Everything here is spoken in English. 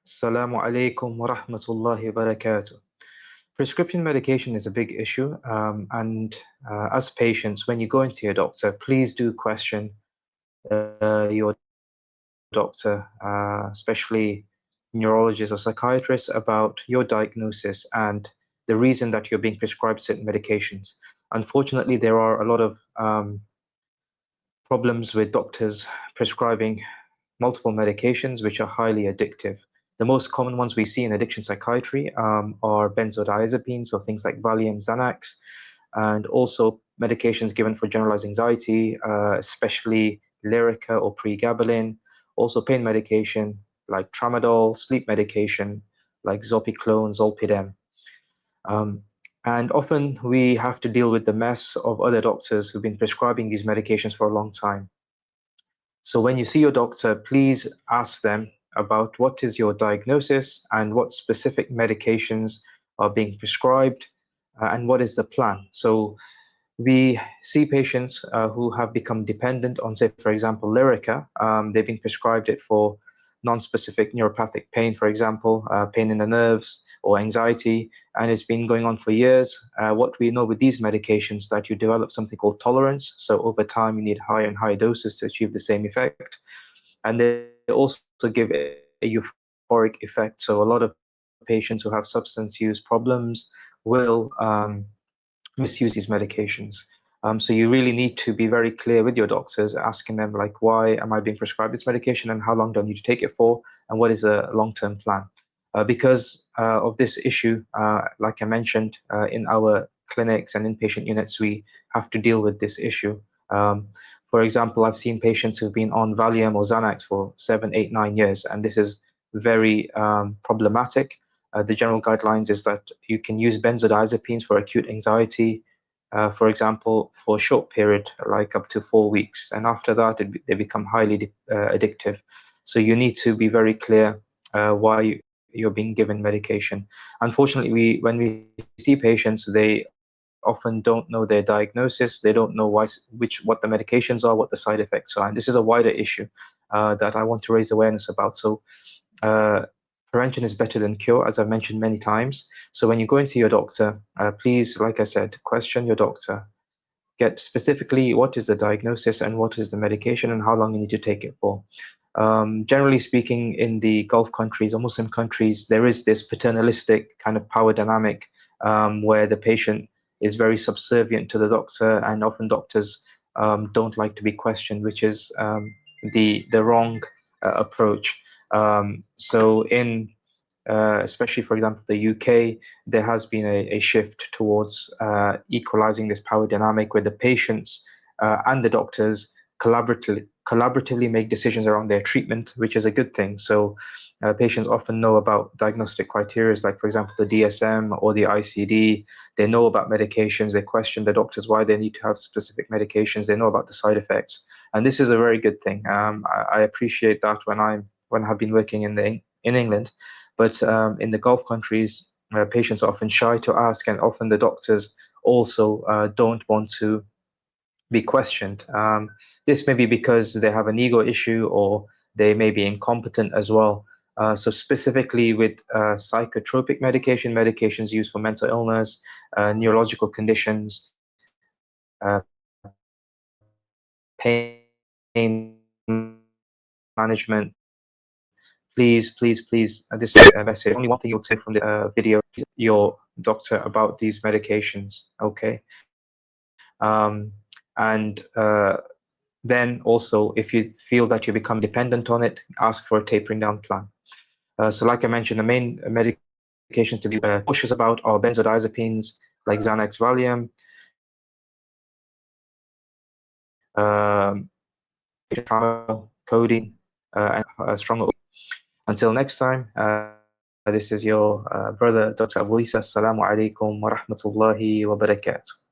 Assalamu alaikum wa rahmatullahi wa barakatuh. Prescription medication is a big issue, and as patients, when you go into your doctor, please do question your doctor, especially neurologists or psychiatrists, about your diagnosis and the reason that you're being prescribed certain medications. Unfortunately, there are a lot of problems with doctors prescribing multiple medications which are highly addictive. The most common ones we see in addiction psychiatry are benzodiazepines, so things like Valium, Xanax, and also medications given for generalized anxiety, especially Lyrica or pregabalin, also pain medication like tramadol, sleep medication like zopiclone, zolpidem. Um, and often we have to deal with the mess of other doctors who've been prescribing these medications for a long time. So when you see your doctor, please ask them about what is your diagnosis and what specific medications are being prescribed and what is the plan. So we see patients who have become dependent on, say, for example, Lyrica. They've been prescribed it for non-specific neuropathic pain, for example, pain in the nerves or anxiety, and it's been going on for years. What we know with these medications that you develop something called tolerance. So over time, you need higher and higher doses to achieve the same effect. And they also give a euphoric effect. So a lot of patients who have substance use problems will misuse these medications. So you really need to be very clear with your doctors, asking them like, why am I being prescribed this medication and how long do I need to take it for? And what is the long-term plan? Because of this issue, like I mentioned, in our clinics and inpatient units, we have to deal with this issue. For example, I've seen patients who've been on Valium or Xanax for 7, 8, 9 years, and this is very problematic. The general guidelines is that you can use benzodiazepines for acute anxiety, for example, for a short period, like up to 4 weeks. And after that, they become highly addictive. So you need to be very clear why you're being given medication. Unfortunately, when we see patients, they often don't know their diagnosis. They don't know what the medications are, what the side effects are. And this is a wider issue that I want to raise awareness about. So prevention is better than cure, as I've mentioned many times. So when you go and see your doctor, please, like I said, question your doctor. Get specifically what is the diagnosis and what is the medication and how long you need to take it for. Generally speaking, in the Gulf countries or Muslim countries, there is this paternalistic kind of power dynamic where the patient is very subservient to the doctor, and often doctors don't like to be questioned, which is the wrong approach. So in especially, for example, the UK, there has been a shift towards equalizing this power dynamic where the patients and the doctors collaboratively make decisions around their treatment, which is a good thing. So patients often know about diagnostic criteria, like, for example, the DSM or the ICD. They know about medications. They question the doctors why they need to have specific medications. They know about the side effects. And this is a very good thing. I appreciate that when I have been working in England. But in the Gulf countries, patients are often shy to ask, and often the doctors also don't want to be questioned. This may be because they have an ego issue or they may be incompetent as well. So specifically with psychotropic medications used for mental illness, neurological conditions, pain management, please, this is a message. Only one thing you'll take from the video is your doctor about these medications, okay? And then also, if you feel that you become dependent on it, ask for a tapering down plan. So like I mentioned, the main medications to be cautious about are benzodiazepines like Xanax, Valium, codeine, and stronger. Until next time, this is your brother, Dr. Abu Isa. Assalamu alaikum wa rahmatullahi wa barakatuh.